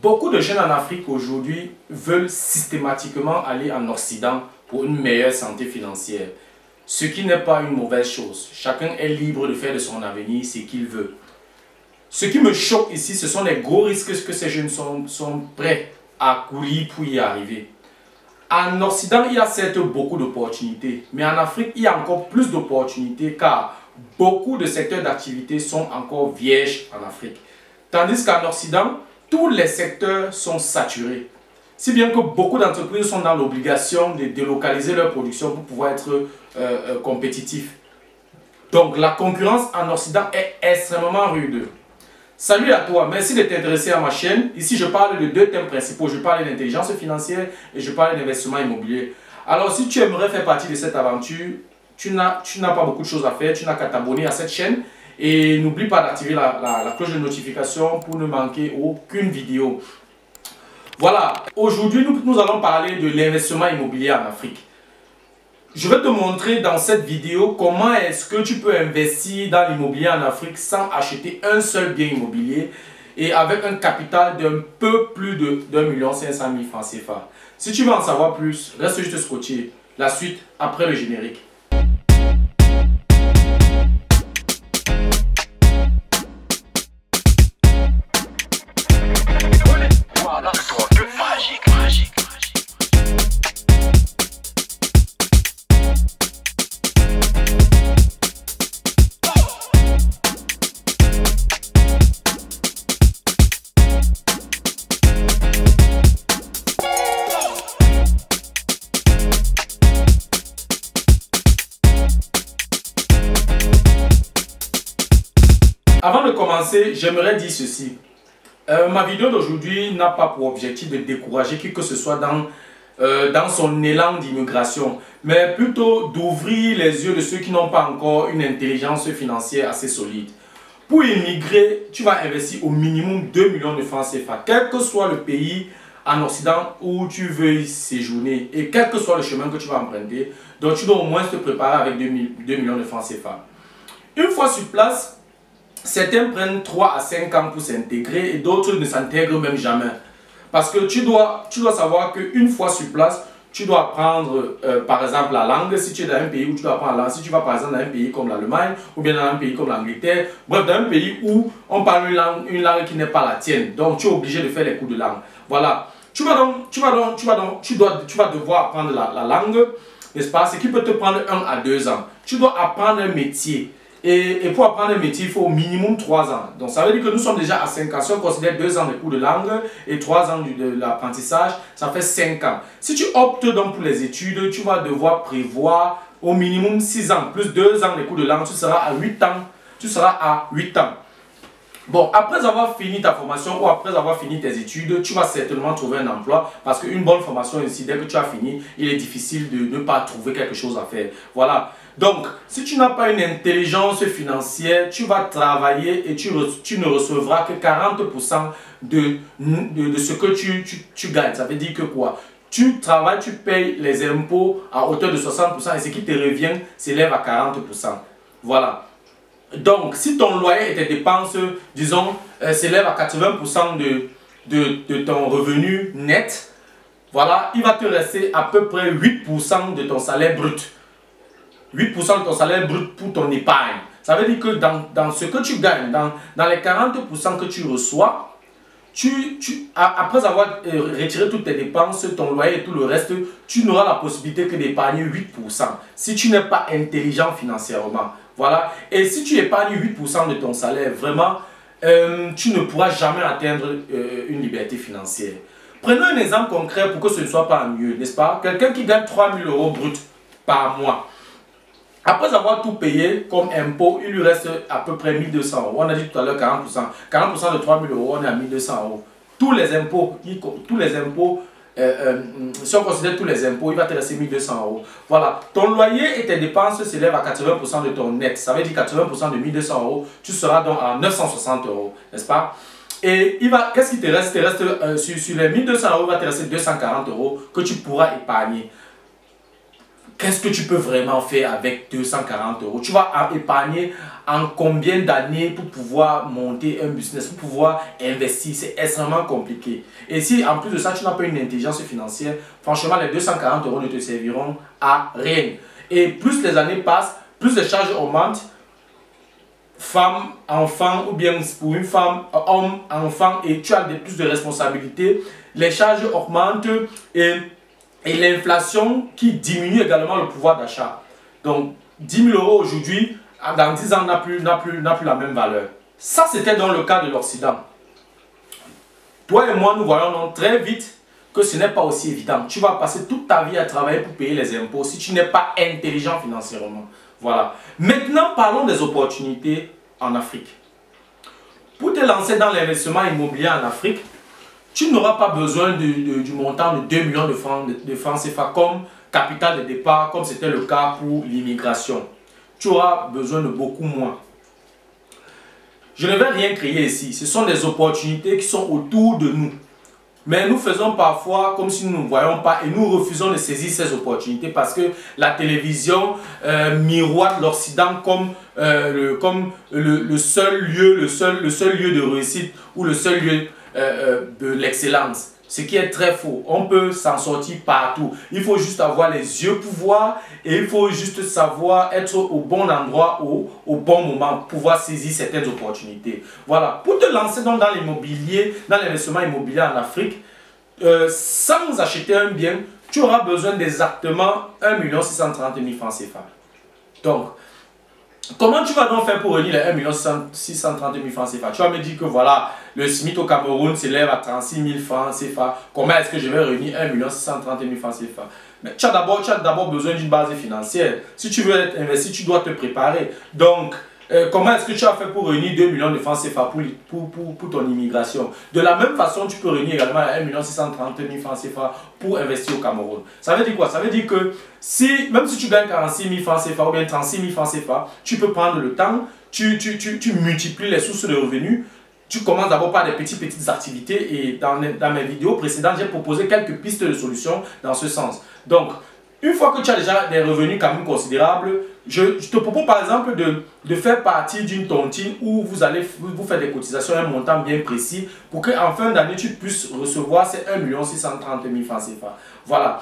Beaucoup de jeunes en Afrique aujourd'hui veulent systématiquement aller en Occident pour une meilleure santé financière. Ce qui n'est pas une mauvaise chose. Chacun est libre de faire de son avenir ce qu'il veut. Ce qui me choque ici, ce sont les gros risques que ces jeunes sont prêts à courir pour y arriver. En Occident, il y a certes beaucoup d'opportunités, mais en Afrique, il y a encore plus d'opportunités car beaucoup de secteurs d'activité sont encore vierges en Afrique. Tandis qu'en Occident, tous les secteurs sont saturés. Si bien que beaucoup d'entreprises sont dans l'obligation de délocaliser leur production pour pouvoir être compétitifs. Donc la concurrence en Occident est extrêmement rude. Salut à toi, merci de t'intéresser à ma chaîne. Ici je parle de deux thèmes principaux. Je parle d'intelligence financière et je parle d'investissement immobilier. Alors si tu aimerais faire partie de cette aventure, tu n'as pas beaucoup de choses à faire. Tu n'as qu'à t'abonner à cette chaîne. Et n'oublie pas d'activer la cloche de notification pour ne manquer aucune vidéo. Voilà, aujourd'hui nous allons parler de l'investissement immobilier en Afrique. Je vais te montrer dans cette vidéo comment est-ce que tu peux investir dans l'immobilier en Afrique sans acheter un seul bien immobilier et avec un capital d'un peu plus de 1 500 000 francs CFA. Si tu veux en savoir plus, reste juste scotché. La suite après le générique. Avant de commencer, j'aimerais dire ceci. Ma vidéo d'aujourd'hui n'a pas pour objectif de décourager qui que ce soit dans son élan d'immigration, mais plutôt d'ouvrir les yeux de ceux qui n'ont pas encore une intelligence financière assez solide. Pour immigrer, tu vas investir au minimum 2 millions de francs CFA, quel que soit le pays en Occident où tu veux séjourner et quel que soit le chemin que tu vas emprunter. Donc tu dois au moins te préparer avec 2 millions de francs CFA. Une fois sur place, certains prennent 3 à 5 ans pour s'intégrer et d'autres ne s'intègrent même jamais. Parce que tu dois savoir qu'une fois sur place, tu dois apprendre par exemple la langue. Si tu es dans un pays où tu dois apprendre la langue, si tu vas par exemple dans un pays comme l'Allemagne ou bien dans un pays comme l'Angleterre, bref, dans un pays où on parle une langue qui n'est pas la tienne. Donc tu es obligé de faire les cours de langue. Voilà. Tu vas devoir apprendre la langue, n'est-ce pas? Ce qui peut te prendre 1 à 2 ans. Tu dois apprendre un métier. Et pour apprendre un métier, il faut au minimum 3 ans. Donc ça veut dire que nous sommes déjà à 5 ans. Si on considère 2 ans de cours de langue et 3 ans de l'apprentissage, ça fait 5 ans. Si tu optes donc pour les études, tu vas devoir prévoir au minimum 6 ans, plus 2 ans de cours de langue, tu seras à 8 ans. Tu seras à 8 ans. Bon, après avoir fini ta formation ou après avoir fini tes études, tu vas certainement trouver un emploi parce qu'une bonne formation ici, dès que tu as fini, il est difficile de ne pas trouver quelque chose à faire. Voilà. Donc, si tu n'as pas une intelligence financière, tu vas travailler et tu ne recevras que 40% de ce que tu gagnes. Ça veut dire que quoi? Tu travailles, tu payes les impôts à hauteur de 60% et ce qui te revient s'élève à 40%. Voilà. Donc, si ton loyer et tes dépenses, disons, s'élèvent à 80% de ton revenu net, voilà, il va te rester à peu près 8% de ton salaire brut. 8% de ton salaire brut pour ton épargne. Ça veut dire que dans ce que tu gagnes, dans les 40% que tu reçois, après avoir retiré toutes tes dépenses, ton loyer et tout le reste, tu n'auras la possibilité que d'épargner 8%. Si tu n'es pas intelligent financièrement. Voilà. Et si tu épargnes 8% de ton salaire, vraiment, tu ne pourras jamais atteindre une liberté financière. Prenons un exemple concret pour que ce ne soit pas mieux, n'est-ce pas? Quelqu'un qui gagne 3 000 € brut par mois. Après avoir tout payé comme impôt, il lui reste à peu près 1 200 €. On a dit tout à l'heure 40%. 40% de 3 000 €, on est à 1 200 €. Tous les impôts, si on considère tous les impôts, il va te rester 1 200 €. Voilà. Ton loyer et tes dépenses s'élèvent à 80% de ton net. Ça veut dire 80% de 1 200 €, tu seras donc à 960 €, n'est-ce pas? Et qu'est-ce qui te reste? Il te reste sur les 1 200 €, il va te rester 240 € que tu pourras épargner. Qu'est-ce que tu peux vraiment faire avec 240 €? Tu vas épargner en combien d'années pour pouvoir monter un business, pour pouvoir investir. C'est extrêmement compliqué. Et si en plus de ça, tu n'as pas une intelligence financière, franchement, les 240 € ne te serviront à rien. Et plus les années passent, plus les charges augmentent. Femme, enfant, ou bien pour une femme, homme, enfant, et tu as plus de responsabilités, les charges augmentent et l'inflation qui diminue également le pouvoir d'achat. Donc, 10 000 € aujourd'hui, dans 10 ans, n'a plus la même valeur. Ça, c'était dans le cas de l'Occident. Toi et moi, nous voyons donc très vite que ce n'est pas aussi évident. Tu vas passer toute ta vie à travailler pour payer les impôts si tu n'es pas intelligent financièrement. Voilà. Maintenant, parlons des opportunités en Afrique. Pour te lancer dans l'investissement immobilier en Afrique, tu n'auras pas besoin du montant de 2 millions de francs CFA comme capital de départ, comme c'était le cas pour l'immigration. Tu auras besoin de beaucoup moins. Je ne vais rien créer ici. Ce sont des opportunités qui sont autour de nous. Mais nous faisons parfois comme si nous ne voyons pas et nous refusons de saisir ces opportunités parce que la télévision miroite l'Occident comme, le seul lieu de réussite ou le seul lieu de l'excellence. Ce qui est très faux. On peut s'en sortir partout. Il faut juste avoir les yeux pour voir et il faut juste savoir être au bon endroit au bon moment pour pouvoir saisir certaines opportunités. Voilà. Pour te lancer donc dans l'immobilier, dans l'investissement immobilier en Afrique, sans acheter un bien, tu auras besoin d'exactement 1 630 000 francs CFA. Donc, comment tu vas donc faire pour réunir les 1 630 000 francs CFA? Tu vas me dire que voilà, le SMIC au Cameroun s'élève à 36 000 francs CFA. Comment est-ce que je vais réunir 1 630 000 francs CFA? Mais tu as d'abord besoin d'une base financière. Si tu veux être investi, tu dois te préparer. Donc, comment est-ce que tu as fait pour réunir 2 millions de francs CFA pour ton immigration? De la même façon, tu peux réunir également 1 630 000 francs CFA pour investir au Cameroun. Ça veut dire quoi? Ça veut dire que même si tu gagnes 46 000 francs CFA ou bien 36 000 francs CFA, tu peux prendre le temps, tu multiplies les sources de revenus. Tu commences d'abord par des petites activités et dans mes vidéos précédentes, j'ai proposé quelques pistes de solutions dans ce sens. Donc, une fois que tu as déjà des revenus quand même considérables, je te propose par exemple de faire partie d'une tontine où vous allez vous faire des cotisations à un montant bien précis pour qu'en fin d'année, tu puisses recevoir ces 1 630 000 francs CFA. Voilà.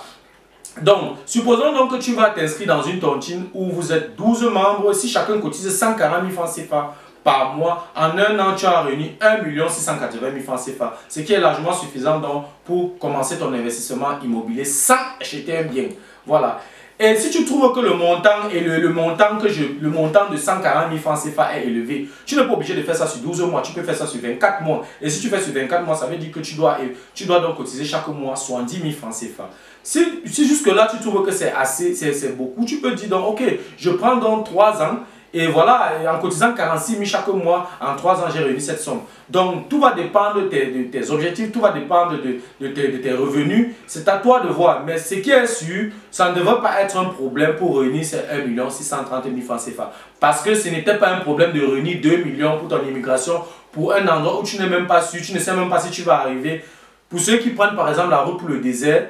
Donc, supposons donc que tu vas t'inscrire dans une tontine où vous êtes 12 membres. Si chacun cotise 140 000 francs CFA par mois, en un an, tu as réuni 1 680 000 francs CFA. Ce qui est largement suffisant donc pour commencer ton investissement immobilier sans acheter un bien. Voilà. Et si tu trouves que le montant de 140 000 francs CFA est élevé, tu n'es pas obligé de faire ça sur 12 mois, tu peux faire ça sur 24 mois. Et si tu fais sur 24 mois, ça veut dire que tu dois donc cotiser chaque mois 70 000 francs CFA. Si jusque-là tu trouves que c'est beaucoup, tu peux dire donc, ok, je prends donc 3 ans. Et voilà, en cotisant 46 000 chaque mois, en 3 ans, j'ai réuni cette somme. Donc, tout va dépendre de tes objectifs, tout va dépendre de tes revenus. C'est à toi de voir. Mais ce qui est sûr, ça ne devrait pas être un problème pour réunir ces 1 630 000 francs CFA. Parce que ce n'était pas un problème de réunir 2 millions pour ton immigration, pour un endroit où tu n'es même pas sûr, tu ne sais même pas si tu vas arriver. Pour ceux qui prennent par exemple la route pour le désert,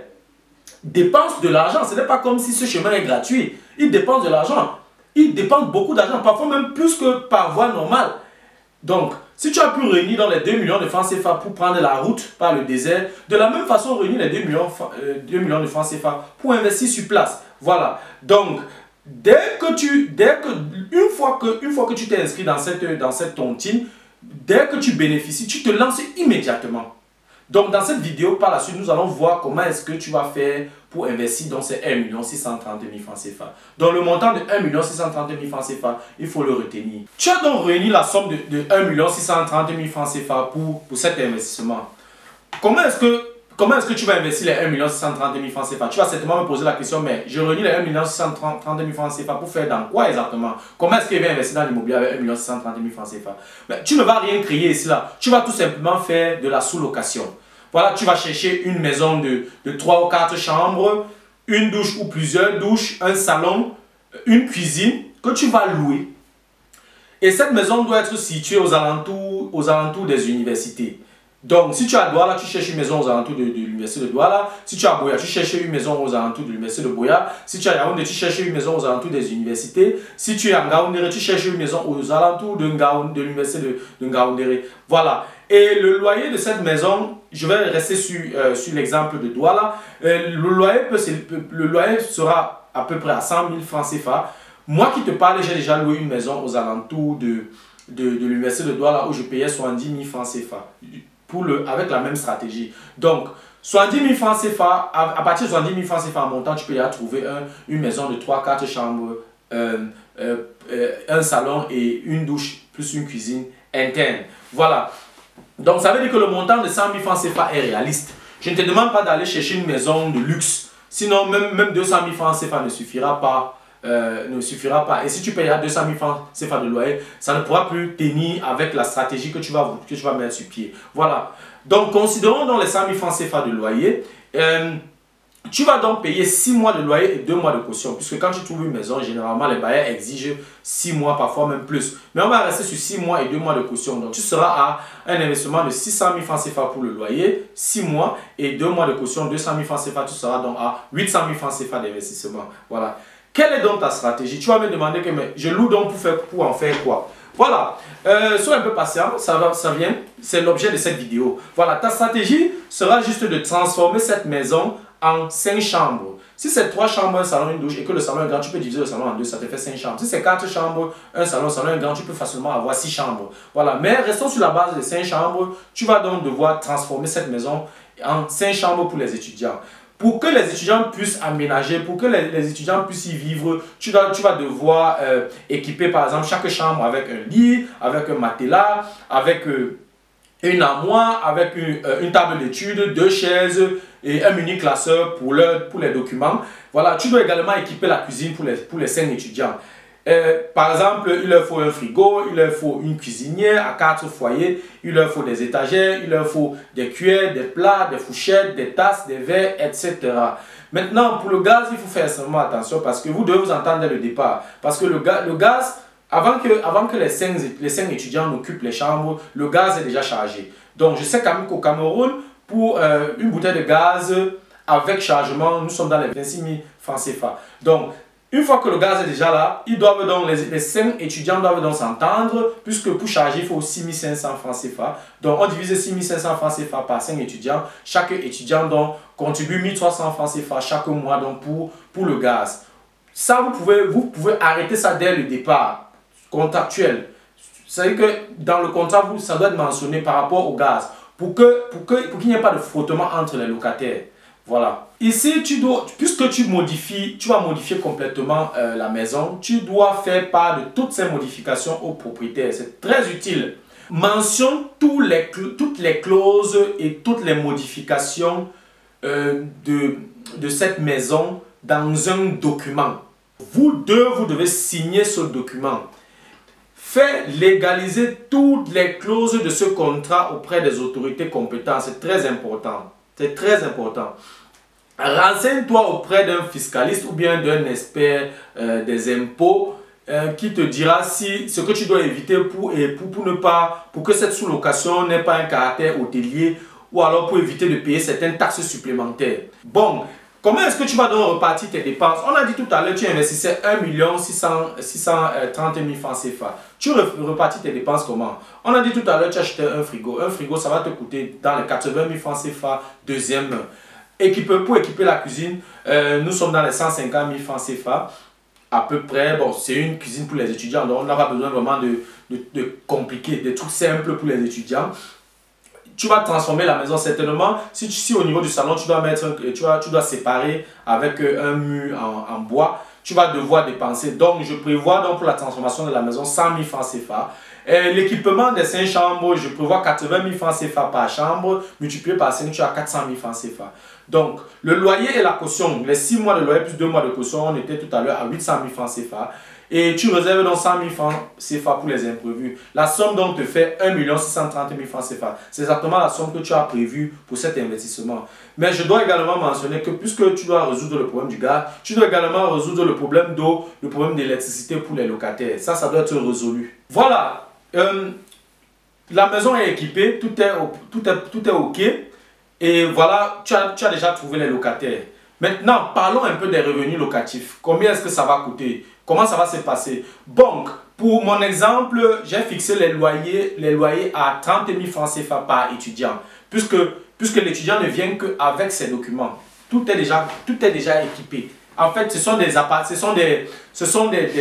dépensent de l'argent. Ce n'est pas comme si ce chemin est gratuit. Ils dépensent de l'argent. Ils dépensent beaucoup d'argent, parfois même plus que par voie normale. Donc, si tu as pu réunir dans les 2 millions de francs CFA pour prendre la route par le désert, de la même façon, réunir les 2 millions de francs CFA pour investir sur place. Voilà. Donc, une fois que tu t'es inscrit dans cette tontine, dès que tu bénéficies, tu te lances immédiatement. Donc, dans cette vidéo, par la suite, nous allons voir comment est-ce que tu vas faire pour investir dans ces 1 630 000 francs CFA. Donc, le montant de 1 630 000 francs CFA, il faut le retenir. Tu as donc réuni la somme de 1 630 000 francs CFA pour cet investissement. Comment est-ce que tu vas investir les 1 630 000 francs CFA? Tu vas certainement me poser la question, mais je réunis les 1 630 000 francs CFA pour faire dans quoi exactement? Comment est-ce qu'il va investir dans l'immobilier avec 1 630 000 francs CFA? Mais tu ne vas rien créer ici là. Tu vas tout simplement faire de la sous-location. Voilà, tu vas chercher une maison de 3 ou 4 chambres, une douche ou plusieurs douches, un salon, une cuisine que tu vas louer. Et cette maison doit être située aux alentours des universités. Donc, si tu es à Douala, tu cherches une maison aux alentours de l'université de Douala. Si tu es à Boya, tu cherches une maison aux alentours de l'université de Boya. Si tu es à Yaoundé, tu cherches une maison aux alentours des universités. Si tu es à Ngaoundéré, tu cherches une maison aux alentours de l'université de Ngaoundéré. Voilà. Et le loyer de cette maison, je vais rester sur l'exemple de Douala. Le loyer sera à peu près à 100 000 francs CFA. Moi qui te parle, j'ai déjà loué une maison aux alentours de l'université de Douala où je payais 70 000 francs CFA. Avec la même stratégie. Donc, 70 000 francs CFA, à partir de 70 000 francs CFA en montant, tu peux y trouver une maison de 3-4 chambres, un salon et une douche, plus une cuisine interne. Voilà. Donc, ça veut dire que le montant de 100 000 francs CFA est réaliste. Je ne te demande pas d'aller chercher une maison de luxe. Sinon, même 200 000 francs CFA ne suffira pas. Et si tu payes à 200 000 francs CFA de loyer, ça ne pourra plus tenir avec la stratégie que tu vas mettre sur pied. Voilà. Donc, considérons donc les 100 000 francs CFA de loyer. Tu vas donc payer 6 mois de loyer et 2 mois de caution. Puisque quand tu trouves une maison, généralement, les bailleurs exigent 6 mois, parfois même plus. Mais on va rester sur 6 mois et 2 mois de caution. Donc, tu seras à un investissement de 600 000 francs CFA pour le loyer, 6 mois et 2 mois de caution, 200 000 francs CFA. Tu seras donc à 800 000 francs CFA d'investissement. Voilà. Quelle est donc ta stratégie? Tu vas me demander que je loue donc pour en faire quoi? Voilà, sois un peu patient, ça vient, c'est l'objet de cette vidéo. Voilà, ta stratégie sera juste de transformer cette maison en 5 chambres. Si c'est 3 chambres, un salon, une douche et que le salon est grand, tu peux diviser le salon en 2, ça te fait 5 chambres. Si c'est 4 chambres, un salon, un grand, tu peux facilement avoir 6 chambres. Voilà, mais restons sur la base de 5 chambres, tu vas donc devoir transformer cette maison en 5 chambres pour les étudiants. Pour que les étudiants puissent aménager, pour que les étudiants puissent y vivre, tu vas devoir équiper par exemple chaque chambre avec un lit, avec un matelas, avec une armoire, avec une table d'études, 2 chaises et un mini classeur pour les documents. Voilà, tu dois également équiper la cuisine pour les 5 étudiants. Par exemple, il leur faut un frigo, il leur faut une cuisinière à 4 foyers, il leur faut des étagères, il leur faut des cuillères, des plats, des fourchettes, des tasses, des verres, etc. Maintenant, pour le gaz, il faut faire extrêmement attention parce que vous devez vous entendre dès le départ. Parce que le gaz, avant que les 5 étudiants occupent les chambres, le gaz est déjà chargé. Donc, je sais quand même qu'au Cameroun, pour une bouteille de gaz avec chargement, nous sommes dans les 26 000 francs CFA. Donc, une fois que le gaz est déjà là, les 5 étudiants doivent donc s'entendre, puisque pour charger, il faut 6 500 francs CFA. Donc, on divise 6 500 francs CFA par 5 étudiants. Chaque étudiant donc, contribue 1 300 francs CFA chaque mois donc, pour le gaz. Ça, vous pouvez arrêter ça dès le départ contractuel. C'est-à-dire que dans le contrat, ça doit être mentionné par rapport au gaz, pour qu'il n'y ait pas de frottement entre les locataires. Voilà. Ici, puisque tu vas modifier complètement la maison, tu dois faire part de toutes ces modifications au propriétaire. C'est très utile. Mentionne toutes les clauses et toutes les modifications de cette maison dans un document. Vous devez signer ce document. Fais légaliser toutes les clauses de ce contrat auprès des autorités compétentes. C'est très important. C'est très important. Renseigne-toi auprès d'un fiscaliste ou bien d'un expert des impôts qui te dira ce que tu dois éviter pour que cette sous-location n'ait pas un caractère hôtelier ou alors pour éviter de payer certaines taxes supplémentaires. Bon, comment est-ce que tu vas donc repartir tes dépenses? On a dit tout à l'heure, tu investissais 1 630 000 francs CFA. Tu repartis tes dépenses comment? On a dit tout à l'heure, tu achetais un frigo. Un frigo, ça va te coûter dans les 80 000 francs CFA deuxième main. Pour équiper la cuisine, nous sommes dans les 150 000 francs CFA. À peu près, bon, c'est une cuisine pour les étudiants. Donc, on n'a pas besoin vraiment de compliquer, des trucs simples pour les étudiants. Tu vas transformer la maison certainement. Si au niveau du salon, tu dois séparer avec un mur en bois, tu vas devoir dépenser. Donc, je prévois donc pour la transformation de la maison 100 000 francs CFA. L'équipement des 5 chambres, je prévois 80 000 francs CFA par chambre. Multiplié par 5, tu as 400 000 francs CFA. Donc, le loyer et la caution, les 6 mois de loyer plus 2 mois de caution, on était tout à l'heure à 800 000 francs CFA. Et tu réserves donc 100 000 francs CFA pour les imprévus. La somme donc te fait 1 630 000 francs CFA. C'est exactement la somme que tu as prévue pour cet investissement. Mais je dois également mentionner que puisque tu dois résoudre le problème du gaz, tu dois également résoudre le problème d'eau, le problème d'électricité pour les locataires. Ça doit être résolu. Voilà. la maison est équipée, tout est OK. Et voilà, tu as déjà trouvé les locataires. Maintenant, parlons un peu des revenus locatifs. Combien est-ce que ça va coûter? Comment ça va se passer? Donc, pour mon exemple, j'ai fixé les loyers à 30 000 francs CFA par étudiant. Puisque l'étudiant ne vient qu'avec ses documents. Tout est déjà équipé. En fait, ce sont des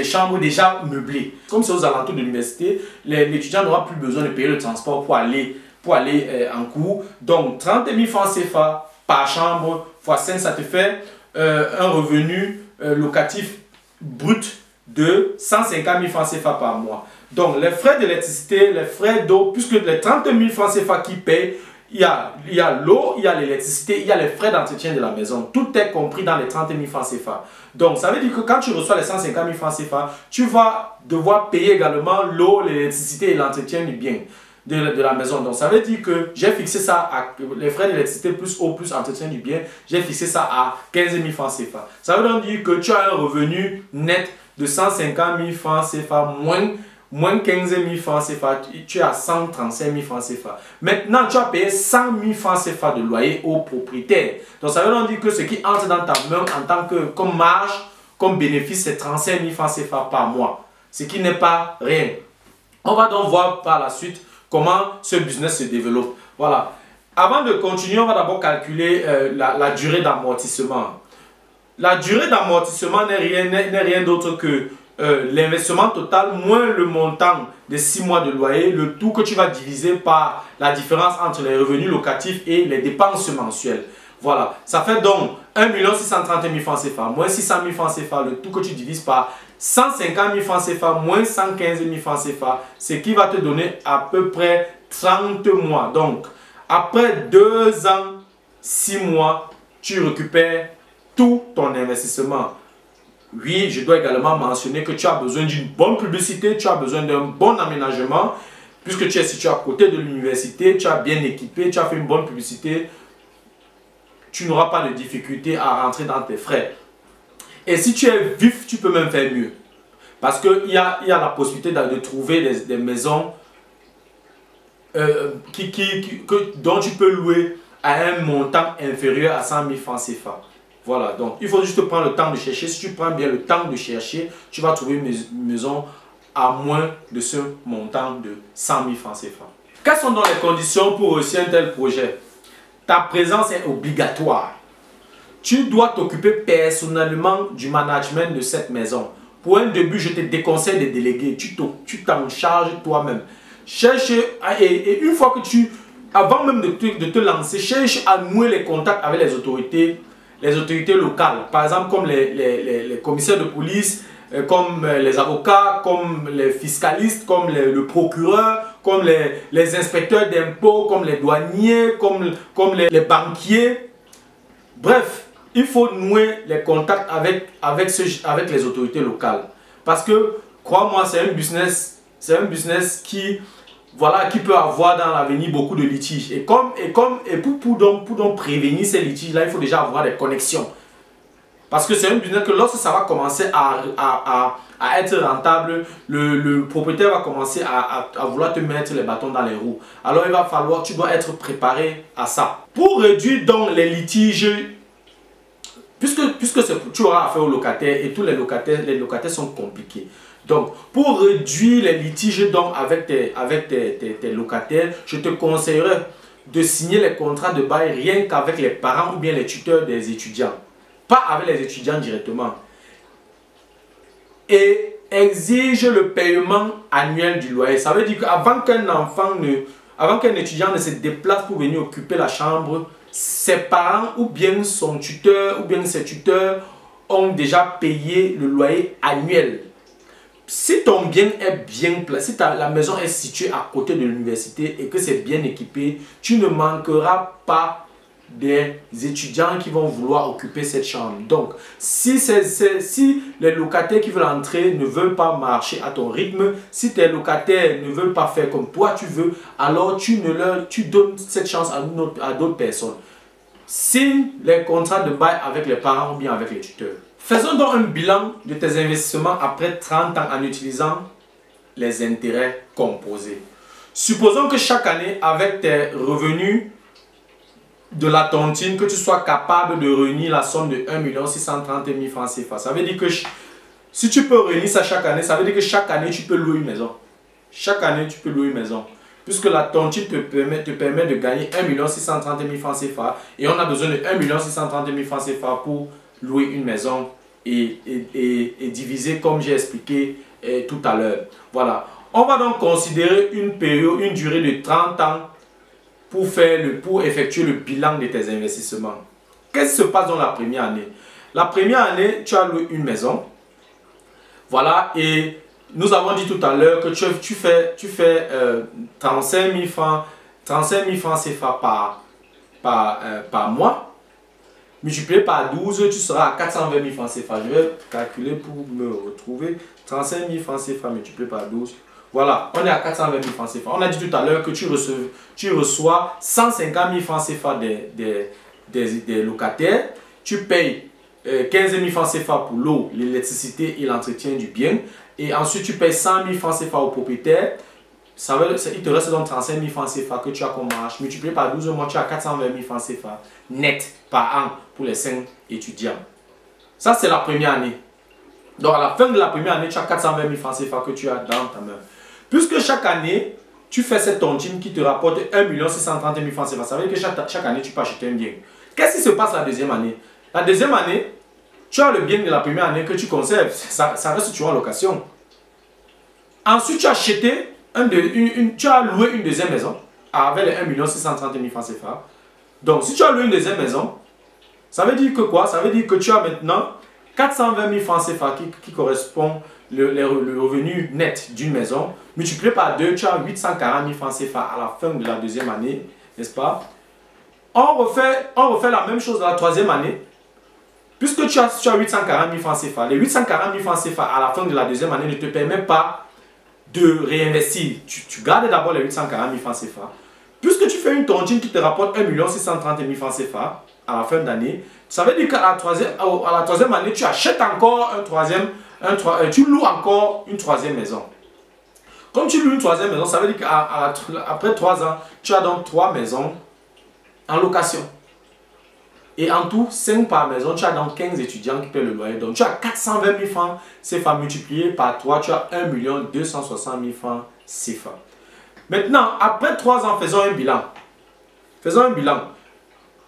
chambres déjà meublées. Comme c'est aux alentours de l'université, l'étudiant n'aura plus besoin de payer le transport pour aller en cours. Donc, 30 000 francs CFA par chambre, fois 5, ça te fait un revenu locatif brut de 150 000 francs CFA par mois. Donc, les frais d'électricité, les frais d'eau, puisque les 30 000 francs CFA qui payent, il y a l'eau, il y a l'électricité, il y a les frais d'entretien de la maison. Tout est compris dans les 30 000 francs CFA. Donc, ça veut dire que quand tu reçois les 150 000 francs CFA, tu vas devoir payer également l'eau, l'électricité et l'entretien du bien de la maison. Donc, ça veut dire que j'ai fixé ça à les frais d'électricité plus eau plus entretien du bien, j'ai fixé ça à 15 000 francs CFA. Ça veut donc dire que tu as un revenu net de 150 000 francs CFA moins 15 000 francs CFA, tu es à 135 000 francs CFA. Maintenant, tu as payé 100 000 francs CFA de loyer au propriétaire. Donc, ça veut donc dire que ce qui entre dans ta main en tant que comme marge, comme bénéfice, c'est 35 000 francs CFA par mois. Ce qui n'est pas rien. On va donc voir par la suite comment ce business se développe. Voilà. Avant de continuer, on va d'abord calculer la durée d'amortissement. La durée d'amortissement n'est rien d'autre que l'investissement total moins le montant de 6 mois de loyer, le tout que tu vas diviser par la différence entre les revenus locatifs et les dépenses mensuelles. Voilà, ça fait donc 1 630 000 francs CFA moins 600 000 francs CFA, le tout que tu divises par 150 000 francs CFA moins 115 000 francs CFA, ce qui va te donner à peu près 30 mois. Donc, après 2 ans, 6 mois, tu récupères tout ton investissement. Oui, je dois également mentionner que tu as besoin d'une bonne publicité, tu as besoin d'un bon aménagement, puisque tu es situé à côté de l'université, tu as bien équipé, tu as fait une bonne publicité, tu n'auras pas de difficulté à rentrer dans tes frais. Et si tu es vif, tu peux même faire mieux. Parce qu'il y a la possibilité de trouver des maisons dont tu peux louer à un montant inférieur à 100 000 francs CFA. Voilà, donc il faut juste prendre le temps de chercher. Si tu prends bien le temps de chercher, tu vas trouver une maison à moins de ce montant de 100 000 francs CFA. Quelles sont donc les conditions pour réussir un tel projet? Ta présence est obligatoire. Tu dois t'occuper personnellement du management de cette maison. Pour un début, je te déconseille de déléguer. Tu t'en charges toi-même. Cherche, et une fois que avant même de te lancer, cherche à nouer les contacts avec les autorités locales. Par exemple, comme les commissaires de police, comme les avocats, comme les fiscalistes, comme le procureur, comme les inspecteurs d'impôts, comme les douaniers, comme les banquiers. Bref, il faut nouer les contacts avec les autorités locales. Parce que, crois-moi, c'est un business qui peut avoir dans l'avenir beaucoup de litiges. Et pour donc prévenir ces litiges-là, il faut déjà avoir des connexions. Parce que c'est un business que lorsque ça va commencer à être rentable, le propriétaire va commencer à vouloir te mettre les bâtons dans les roues. Alors tu dois être préparé à ça. Pour réduire donc les litiges, puisque tu auras affaire aux locataires et tous les locataires sont compliqués. Donc, pour réduire les litiges donc avec tes locataires, je te conseillerais de signer les contrats de bail rien qu'avec les parents ou bien les tuteurs des étudiants. Pas avec les étudiants directement. Et exige le paiement annuel du loyer. Ça veut dire qu'avant qu'un étudiant ne se déplace pour venir occuper la chambre, ses parents ou bien son tuteur ou bien ses tuteurs ont déjà payé le loyer annuel. Si ton bien est bien placé, si la maison est située à côté de l'université et que c'est bien équipé, tu ne manqueras pas des étudiants qui vont vouloir occuper cette chambre. Donc, si les locataires qui veulent entrer ne veulent pas marcher à ton rythme, si tes locataires ne veulent pas faire comme toi tu veux, alors tu donnes cette chance à d'autres personnes. Signe les contrats de bail avec les parents ou bien avec les tuteurs. Faisons donc un bilan de tes investissements après 30 ans en utilisant les intérêts composés. Supposons que chaque année, avec tes revenus de la tontine, que tu sois capable de réunir la somme de 1 630 000 francs CFA. Ça veut dire que si tu peux réunir ça chaque année, ça veut dire que chaque année, tu peux louer une maison. Chaque année, tu peux louer une maison. Puisque la tontine te permet de gagner 1 630 000 francs CFA. Et on a besoin de 1 630 000 francs CFA pour louer une maison et diviser comme j'ai expliqué tout à l'heure. Voilà. On va donc considérer une durée de 30 ans pour effectuer le bilan de tes investissements. Qu'est-ce qui se passe dans la première année? La première année, tu as loué une maison. Voilà, et nous avons dit tout à l'heure que tu fais 35 000 francs CFA par mois. Multiplié par 12, tu seras à 420 000 francs CFA. Je vais calculer pour me retrouver. 35 000 francs CFA multiplié par 12. Voilà, on est à 420 000 francs CFA. On a dit tout à l'heure que tu reçois 150 000 francs CFA des locataires. Tu payes 15 000 francs CFA pour l'eau, l'électricité et l'entretien du bien. Et ensuite, tu payes 100 000 francs CFA au propriétaire. Il te reste donc 35 000 francs CFA que tu as comme marge. Multiplié par 12 mois, tu as 420 000 francs CFA net par an pour les 5 étudiants. Ça, c'est la première année. Donc, à la fin de la première année, tu as 420 000 francs CFA que tu as dans ta main. Puisque chaque année, tu fais cette tontine qui te rapporte 1 630 000 francs CFA. Ça veut dire que chaque année, tu peux acheter un bien. Qu'est-ce qui se passe la deuxième année? La deuxième année, tu as le bien de la première année que tu conserves. Ça reste toujours en location. Ensuite, tu as acheté, tu as loué une deuxième maison avec les 1 630 000 francs CFA. Donc, si tu as loué une deuxième maison, ça veut dire que quoi? Ça veut dire que tu as maintenant 420 000 francs CFA qui correspond le revenu net d'une maison. Multiplié par 2, tu as 840 000 francs CFA à la fin de la deuxième année, n'est-ce pas? On refait la même chose dans la troisième année. Puisque tu as 840 000 francs CFA, les 840 000 francs CFA à la fin de la deuxième année ne te permettent pas de réinvestir. Tu gardes d'abord les 840 000 francs CFA. Puisque tu fais une tontine qui te rapporte 1 630 000 francs CFA à la fin d'année, ça veut dire qu'à la troisième année, tu achètes encore tu loues encore une troisième maison. Comme tu loues une troisième maison, ça veut dire qu'après 3 ans, tu as donc 3 maisons en location. Et en tout, 5 par maison, tu as donc 15 étudiants qui paient le loyer. Donc tu as 420 000 francs CFA multiplié par 3, tu as 1 260 000 francs CFA. Maintenant, après 3 ans, faisons un bilan. Faisons un bilan.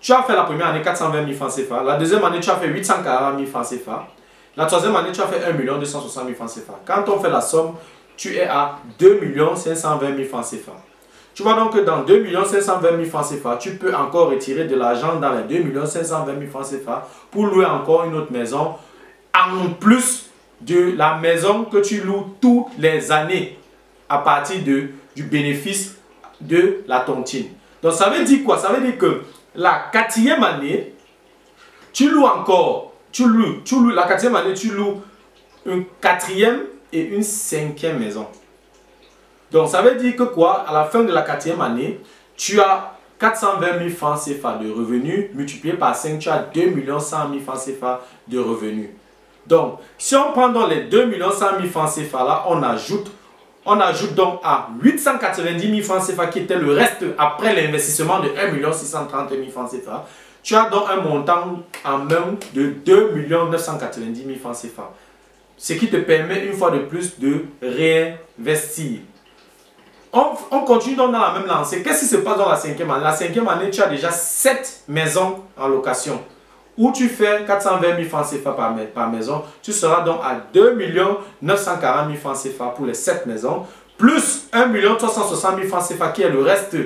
Tu as fait la première année 420 000 francs CFA. La deuxième année, tu as fait 840 000 francs CFA. La troisième année, tu as fait 1 260 000 francs CFA. Quand on fait la somme, tu es à 2 520 000 francs CFA. Tu vois donc que dans 2 520 000 francs CFA, tu peux encore retirer de l'argent dans les 2 520 000 francs CFA pour louer encore une autre maison en plus de la maison que tu loues toutes les années à partir du bénéfice de la tontine. Donc ça veut dire quoi? Ça veut dire que la 4e année, tu loues encore, la 4e année, tu loues une 4e et une 5e maison. Donc, ça veut dire que quoi? À la fin de la 4e année, tu as 420 000 francs CFA de revenus multiplié par 5, tu as 2 100 000 francs CFA de revenus. Donc, si on prend dans les 2 100 000 francs CFA là, on ajoute donc à 890 000 francs CFA qui était le reste après l'investissement de 1 630 000 francs CFA. Tu as donc un montant en main de 2 990 000 francs CFA. Ce qui te permet une fois de plus de réinvestir. On continue donc dans la même lancée. Qu'est-ce qui se passe dans la 5e année? La 5e année, tu as déjà 7 maisons en location. Où tu fais 420 000 francs CFA par maison. Tu seras donc à 2 940 000 francs CFA pour les 7 maisons. Plus 1 360 000 francs CFA qui est le reste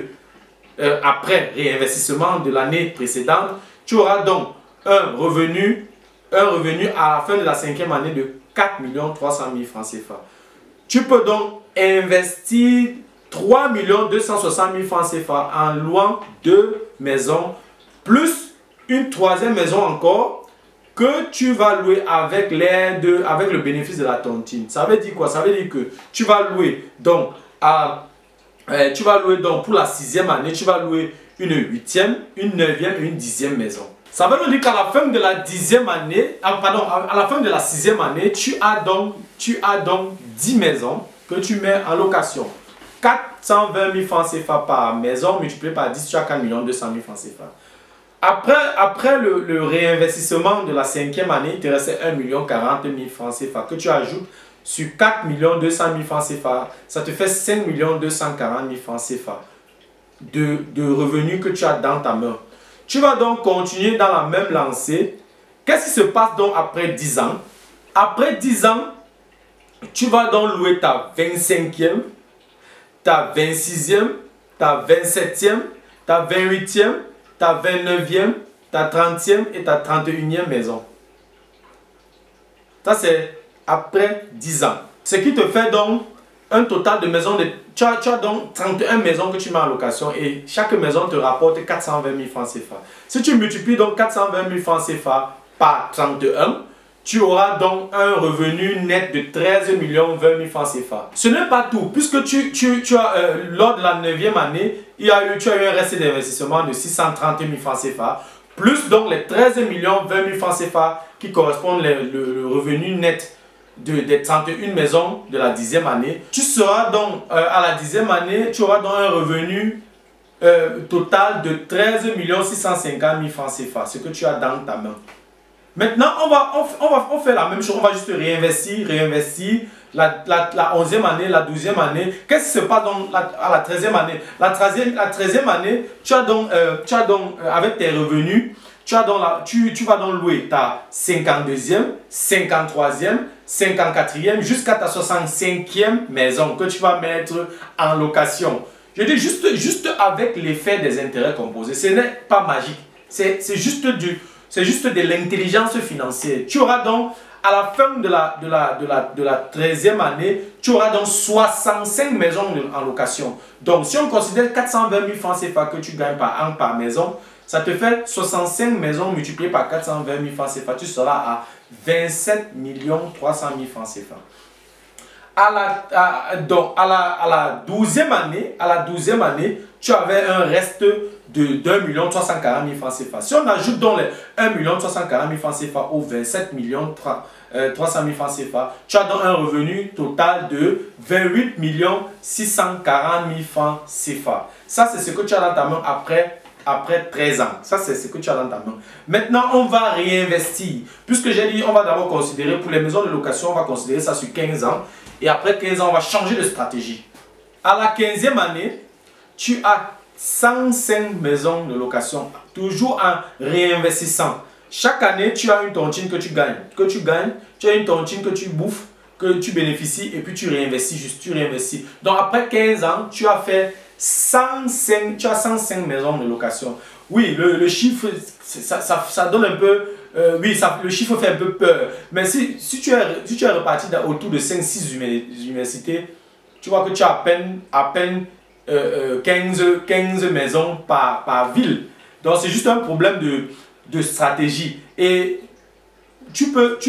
après réinvestissement de l'année précédente. Tu auras donc un revenu à la fin de la 5e année de 4 300 000 francs CFA. Tu peux donc investir 3 260 000 francs CFA en louant 2 maisons, plus une 3e maison encore que tu vas louer avec le bénéfice de la tontine. Ça veut dire quoi? Ça veut dire que tu vas louer donc pour la 6e année, tu vas louer une 8e, une 9e et une 10e maison. Ça veut dire qu'à la fin de la 10e année, à la fin de la 6e année, tu as donc 10 maisons que tu mets en location. 420 000 francs CFA par maison multiplié par 10, tu as 4 200 000 francs CFA. Après le réinvestissement de la 5e année, il te restait 1 40 000 francs CFA que tu ajoutes sur 4 200 000 francs CFA. Ça te fait 5 240 000 francs CFA de revenus que tu as dans ta main. Tu vas donc continuer dans la même lancée. Qu'est-ce qui se passe donc après 10 ans? Après 10 ans, tu vas donc louer ta 25e, ta 26e, ta 27e, ta 28e, ta 29e, ta 30e et ta 31e maison. Ça, c'est après 10 ans. Ce qui te fait donc un total de maisons. Tu as donc 31 maisons que tu mets en location et chaque maison te rapporte 420 000 francs CFA. Si tu multiplies donc 420 000 francs CFA par 31, tu auras donc un revenu net de 13 20 000 francs CFA. Ce n'est pas tout, puisque tu as, lors de la 9e année, tu as eu un reste d'investissement de 630 000 francs CFA, plus donc les 13 20 000 francs CFA qui correspondent le revenu net des 31 maisons de la 10e année. Tu seras donc, à la 10e année, tu auras donc un revenu total de 13 650 000 francs CFA, ce que tu as dans ta main. Maintenant, on fait la même chose, on va juste réinvestir, la 11e année, la 12e année. Qu'est-ce qui se passe donc à la 13e année? La 13e année, tu as donc, avec tes revenus, tu vas donc louer ta 52e, 53e, 54e, jusqu'à ta 65e maison que tu vas mettre en location. Je dis juste avec l'effet des intérêts composés. Ce n'est pas magique, c'est juste de l'intelligence financière. Tu auras donc, à la fin de la 13e année, tu auras donc 65 maisons en location. Donc, si on considère 420 000 francs CFA que tu gagnes par an par maison, ça te fait 65 maisons multipliées par 420 000 francs CFA. Tu seras à 27 300 000 francs CFA. À la 12e année, tu avais un reste de 1 340 000 francs CFA. Si on ajoute donc les 1 340 000 francs CFA aux 27 300 000 francs CFA, tu as donc un revenu total de 28 640 000 francs CFA. Ça, c'est ce que tu as dans ta main après 13 ans. Ça, c'est ce que tu as dans ta main. Maintenant, on va réinvestir. Puisque j'ai dit, on va d'abord considérer, pour les maisons de location, on va considérer ça sur 15 ans. Et après 15 ans, on va changer de stratégie. À la 15e année, tu as 105 maisons de location, toujours en réinvestissant. Chaque année, tu as une tontine que tu gagnes. Tu as une tontine que tu bouffes, que tu bénéficies, et puis tu réinvestis, juste tu réinvestis. Donc après 15 ans, tu as fait 105 maisons de location. Oui, le chiffre, ça donne un peu... oui, le chiffre fait un peu peur. Mais si tu es reparti autour de 5-6 universités, tu vois que tu as à peine 15 maisons par ville. Donc c'est juste un problème de stratégie. Et tu peux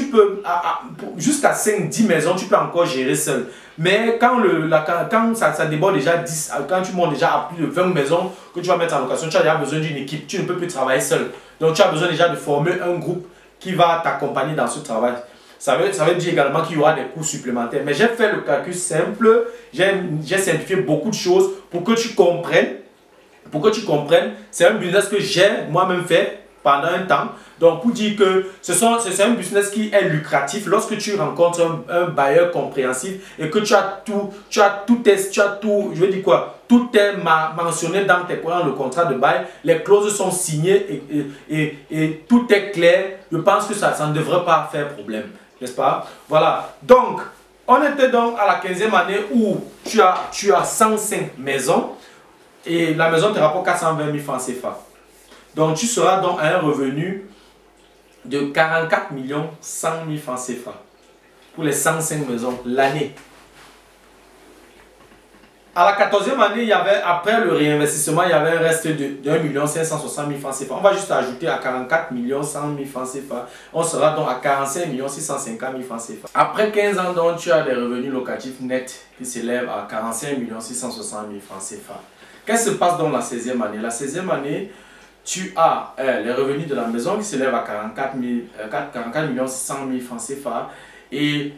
jusqu'à 5-10 maisons, tu peux encore gérer seul. Mais quand ça déborde déjà 10, quand tu montes déjà à plus de 20 maisons que tu vas mettre en location, tu as déjà besoin d'une équipe. Tu ne peux plus travailler seul. Donc tu as besoin déjà de former un groupe qui va t'accompagner dans ce travail. Ça veut dire également qu'il y aura des coûts supplémentaires. Mais j'ai fait le calcul simple. J'ai simplifié beaucoup de choses pour que tu comprennes. C'est un business que j'ai moi-même fait pendant un temps. Donc, pour dire que c'est un business qui est lucratif lorsque tu rencontres un bailleur compréhensif et que tu as tout, je veux dire quoi, tout est mentionné dans le contrat de bail, les clauses sont signées et tout est clair. Je pense que ça ne devrait pas faire problème, n'est-ce pas? Voilà. Donc, on était donc à la 15e année où tu as 105 maisons et la maison te rapporte 420 000 francs CFA. Donc, tu seras donc à un revenu de 44 100 000 francs CFA pour les 105 maisons l'année. À la 14e année, après le réinvestissement, il y avait un reste de 1 560 000 francs CFA. On va juste ajouter à 44 100 000 francs CFA. On sera donc à 45 650 000 francs CFA. Après 15 ans, donc, tu as des revenus locatifs nets qui s'élèvent à 45 660 000 francs CFA. Qu'est-ce qui se passe dans la 16e année? La 16e année, tu as les revenus de la maison qui s'élèvent à 44 600 000 francs CFA et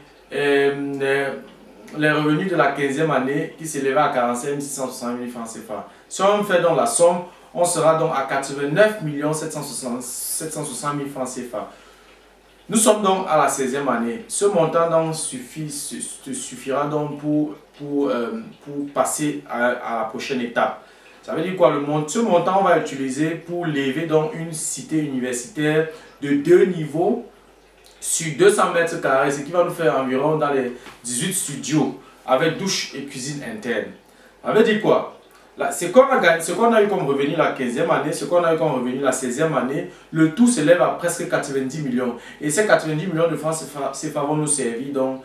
les revenus de la 15e année qui s'élevaient à 45 660 000 francs CFA. Si on fait donc la somme, on sera donc à 89 760 000 francs CFA. Nous sommes donc à la 16e année. Ce montant donc suffira donc pour passer à la prochaine étape. Ça veut dire quoi? Ce montant, on va l'utiliser pour lever donc une cité universitaire de 2 niveaux sur 200 mètres carrés, ce qui va nous faire environ dans les 18 studios avec douche et cuisine interne. Ça veut dire quoi? Ce qu'on a eu comme revenu la 15e année, ce qu'on a eu comme revenu la 16e année, le tout s'élève à presque 90 millions. Et ces 90 millions de francs CFA vont nous servir donc,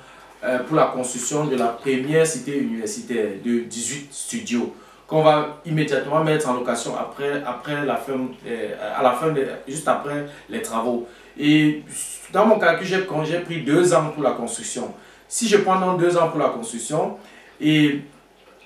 pour la construction de la première cité universitaire de 18 studios qu'on va immédiatement mettre en location juste après les travaux. Et dans mon calcul, j'ai pris 2 ans pour la construction. Si je prends donc 2 ans pour la construction, et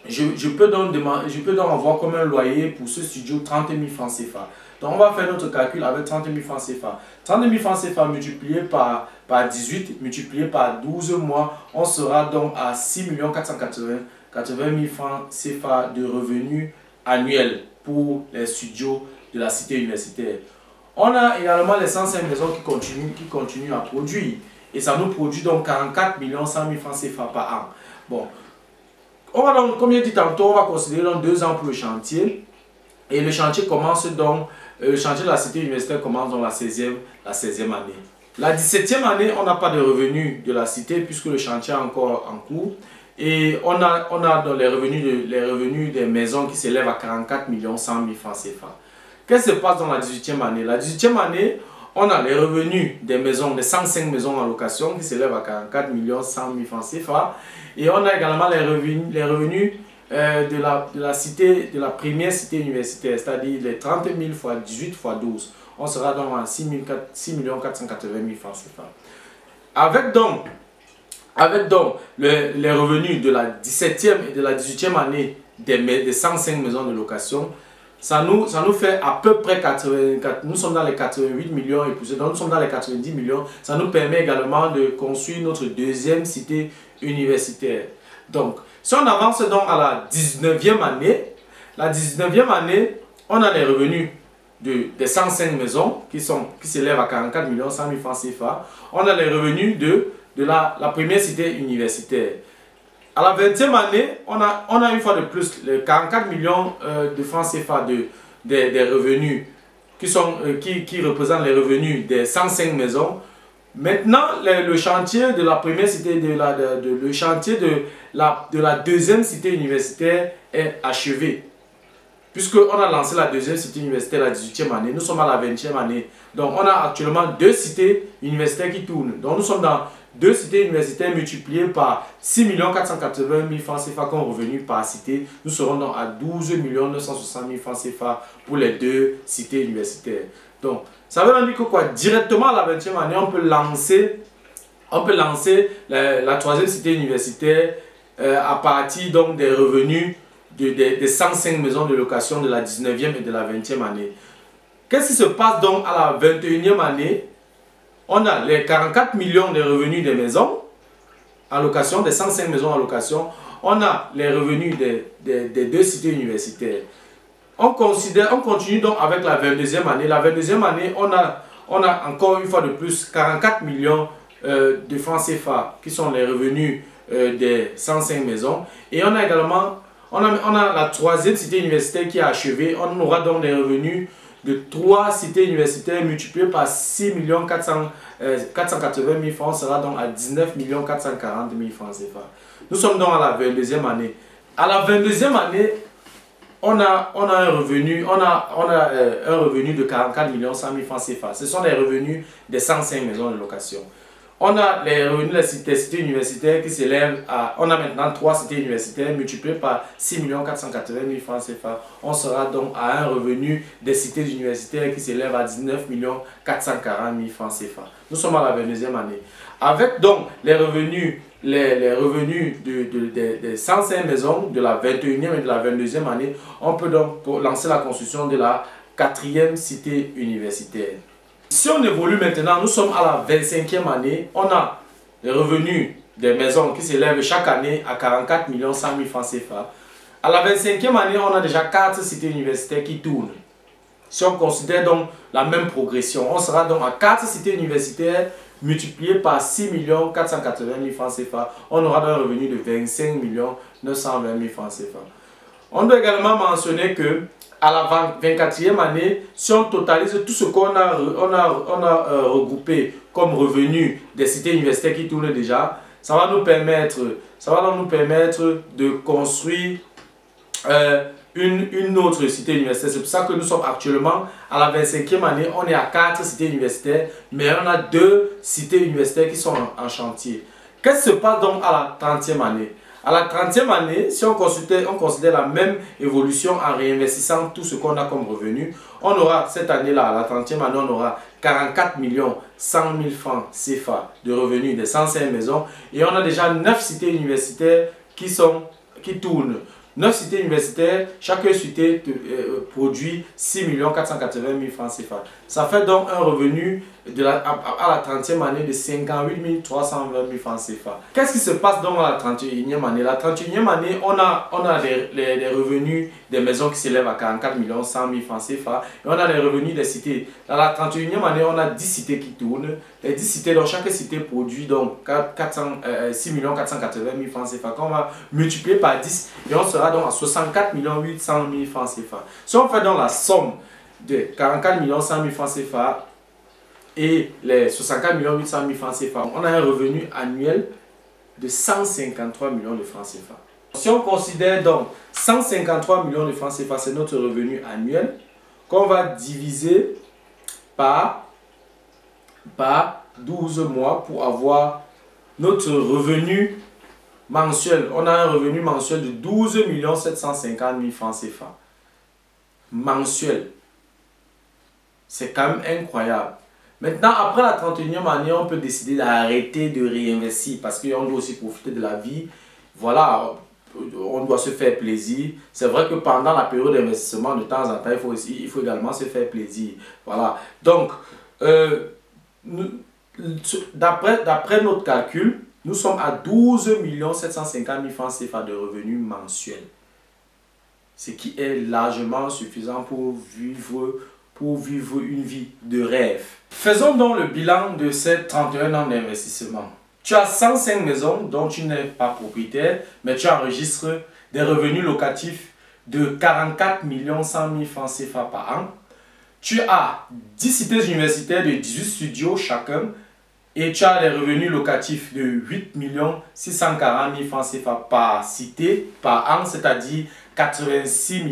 je peux donc avoir comme un loyer pour ce studio 30 000 francs CFA. Donc on va faire notre calcul avec 30 000 francs CFA. 30 000 francs CFA multiplié par 18, multiplié par 12 mois, on sera donc à 6 480 000 francs CFA de revenus annuels pour les studios de la cité universitaire. On a également les 105 maisons qui continuent à produire. Et ça nous produit donc 44 100 000 francs CFA par an. Bon, on va donc, comme je dit tantôt, on va considérer donc 2 ans pour le chantier. Et le chantier commence donc, le chantier de la cité universitaire commence dans la 16e année. La 17e année, on n'a pas de revenus de la cité puisque le chantier est encore en cours. Et on a donc les revenus des maisons qui s'élèvent à 44 100 000 francs CFA. Qu'est-ce qui se passe dans la 18e année? La 18e année, on a les revenus des maisons, des 105 maisons en location qui s'élèvent à 44 100 000 francs CFA. Et on a également les revenus de la première cité universitaire, c'est-à-dire les 30 000 fois 18 fois 12. On sera donc à 6 480 000 francs CFA. Avec donc les revenus de la 17e et de la 18e année des 105 maisons de location, ça nous fait à peu près 84, nous sommes dans les 88 millions et plus, donc nous sommes dans les 90 millions. Ça nous permet également de construire notre 2e cité universitaire. Donc, si on avance donc à la 19e année, on a les revenus des 105 maisons qui s'élèvent à 44 100 000 francs CFA. On a les revenus de la première cité universitaire. À la 20e année, on a une fois de plus les 44 millions de francs CFA des revenus qui représentent les revenus des 105 maisons. Maintenant, le chantier de la première cité, le chantier de la 2e cité universitaire est achevé. Puisqu'on a lancé la 2e cité universitaire la 18e année, nous sommes à la 20e année. Donc on a actuellement 2 cités universitaires qui tournent. Donc nous sommes dans 2 cités universitaires multipliées par 6 480 000 francs CFA comme revenu par cité. Nous serons donc à 12 960 000 francs CFA pour les 2 cités universitaires. Donc ça veut dire que quoi, directement à la 20e année, on peut lancer la 3e cité universitaire à partir donc des revenus des 105 maisons de location de la 19e et de la 20e année. Qu'est-ce qui se passe donc à la 21e année? On a les 44 millions de revenus des maisons en location, des 105 maisons en location. On a les revenus des 2 cités universitaires. On continue donc avec la 22e année. La 22e année, on a encore une fois de plus 44 millions de francs CFA qui sont les revenus des 105 maisons. Et on a également on a la 3e cité universitaire qui est achevée. On aura donc des revenus de 3 cités universitaires multipliés par 6 480 000 francs, sera donc à 19 440 000 francs CFA. Nous sommes donc à la 22e année. À la 22e année, on a un revenu de 44 100 000 francs CFA. Ce sont les revenus des 105 maisons de location. On a les revenus des cités universitaires qui s'élèvent à... On a maintenant 3 cités universitaires multipliées par 6 480 000 francs CFA. On sera donc à un revenu des cités universitaires qui s'élève à 19 440 000 francs CFA. Nous sommes à la 22e année. Avec donc les revenus des 105 maisons de la 21e et de la 22e année, on peut donc lancer la construction de la 4e cité universitaire. Si on évolue maintenant, nous sommes à la 25e année, on a les revenus des maisons qui s'élèvent chaque année à 44 100 000 francs CFA. À la 25e année, on a déjà 4 cités universitaires qui tournent. Si on considère donc la même progression, on sera donc à 4 cités universitaires multipliées par 6 480 000 francs CFA. On aura un revenu de 25 920 000 francs CFA. On doit également mentionner que à la 24e année, si on totalise tout ce qu'on a, regroupé comme revenu des cités universitaires qui tournent déjà, ça va nous permettre de construire une autre cité universitaire. C'est pour ça que nous sommes actuellement à la 25e année. On est à 4 cités universitaires, mais on a 2 cités universitaires qui sont en chantier. Qu'est-ce qui se passe donc à la 30e année? À la 30e année, si on considère la même évolution en réinvestissant tout ce qu'on a comme revenu, on aura cette année-là, à la 30e année, on aura 44 100 000 francs CFA de revenus des 105 maisons et on a déjà 9 cités universitaires qui tournent. 9 cités universitaires, chaque cité produit 6 480 000 francs CFA. Ça fait donc un revenu à la 30e année de 58 320 000 francs CFA. Qu'est-ce qui se passe donc à la 31e année? La 31e année, on a les revenus des maisons qui s'élèvent à 44 100 000 francs CFA et on a les revenus des cités. Dans la 31e année, on a 10 cités qui tournent. Les 10 cités, donc chaque cité produit donc 6 480 000 francs CFA qu'on va multiplier par 10 et on sera donc à 64 800 000 francs CFA. Si on fait donc la somme de 44 100 000 francs CFA et les 64 800 000 francs CFA, on a un revenu annuel de 153 millions de francs CFA. Si on considère donc 153 millions de francs CFA, c'est notre revenu annuel, qu'on va diviser par 12 mois pour avoir notre revenu mensuel. On a un revenu mensuel de 12 750 000 francs CFA. Mensuel. C'est quand même incroyable. Maintenant, après la 31e année, on peut décider d'arrêter de réinvestir parce qu'on doit aussi profiter de la vie. Voilà, on doit se faire plaisir. C'est vrai que pendant la période d'investissement, de temps en temps, il faut également se faire plaisir. Voilà. Donc, d'après notre calcul, nous sommes à 12 750 000 francs CFA de revenus mensuels. Ce qui est largement suffisant pour vivre une vie de rêve. Faisons donc le bilan de ces 31 ans d'investissement. Tu as 105 maisons dont tu n'es pas propriétaire, mais tu enregistres des revenus locatifs de 44 100 000 francs CFA par an. Tu as 10 cités universitaires de 18 studios chacun et tu as des revenus locatifs de 8 640 000 francs CFA par cité par an, c'est-à-dire 86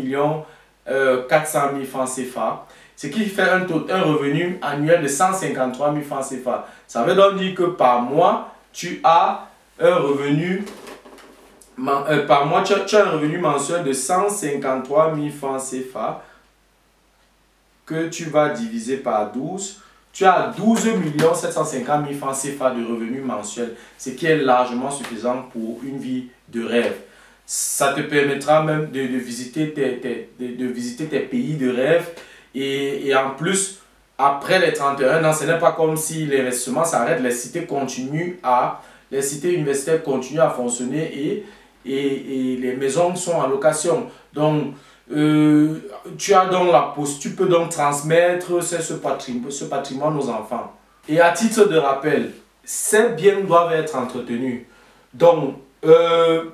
400 000 francs CFA. Ce qui fait un revenu annuel de 153 000 francs CFA. Ça veut donc dire que par mois, tu as un revenu, tu as un revenu mensuel de 153 000 francs CFA que tu vas diviser par 12. Tu as 12 750 000 francs CFA de revenus mensuels, ce qui est largement suffisant pour une vie de rêve. Ça te permettra même de visiter tes pays de rêve. Et en plus, après les 31 ans, ce n'est pas comme si l'investissement s'arrête. Les cités universitaires continuent à fonctionner et les maisons sont en location. Donc, tu peux donc transmettre ce patrimoine aux enfants. Et à titre de rappel, ces biens doivent être entretenus. Donc,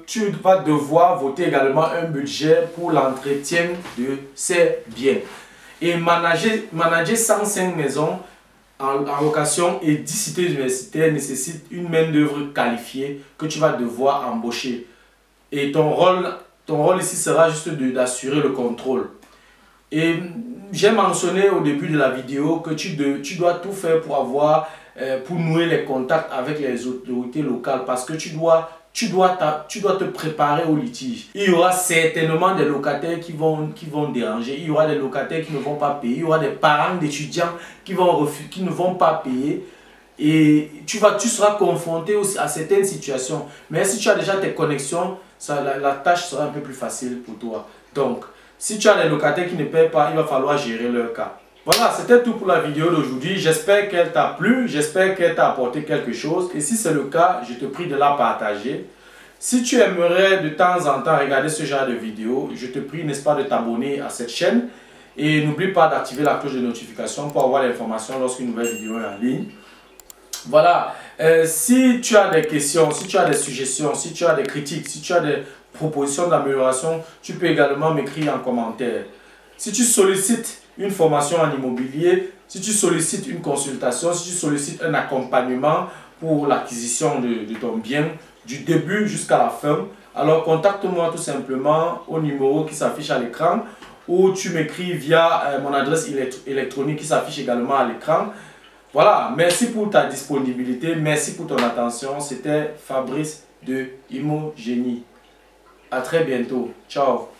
tu vas devoir voter également un budget pour l'entretien de ces biens. Et manager 105 maisons en location et 10 cités universitaires nécessite une main-d'œuvre qualifiée que tu vas devoir embaucher. Et ton rôle ici sera juste d'assurer le contrôle. Et j'ai mentionné au début de la vidéo que tu dois tout faire pour nouer les contacts avec les autorités locales parce que tu dois te préparer au litige. Il y aura certainement des locataires qui vont déranger. Il y aura des locataires qui ne vont pas payer. Il y aura des parents d'étudiants qui ne vont pas payer. Et tu seras confronté aussi à certaines situations. Mais si tu as déjà tes connexions, la tâche sera un peu plus facile pour toi. Donc, si tu as des locataires qui ne paient pas, il va falloir gérer leur cas. Voilà, c'était tout pour la vidéo d'aujourd'hui. J'espère qu'elle t'a plu, j'espère qu'elle t'a apporté quelque chose. Et si c'est le cas, je te prie de la partager. Si tu aimerais de temps en temps regarder ce genre de vidéos, je te prie, n'est-ce pas, de t'abonner à cette chaîne. Et n'oublie pas d'activer la cloche de notification pour avoir l'information lorsqu'une nouvelle vidéo est en ligne. Voilà, si tu as des questions, si tu as des suggestions, si tu as des critiques, si tu as des propositions d'amélioration, tu peux également m'écrire en commentaire. Si tu sollicites une formation en immobilier, si tu sollicites une consultation, si tu sollicites un accompagnement pour l'acquisition de ton bien, du début jusqu'à la fin, alors contacte-moi tout simplement au numéro qui s'affiche à l'écran ou tu m'écris via mon adresse électronique qui s'affiche également à l'écran. Voilà, merci pour ta disponibilité, merci pour ton attention. C'était Fabrice de Imogénie. À très bientôt. Ciao.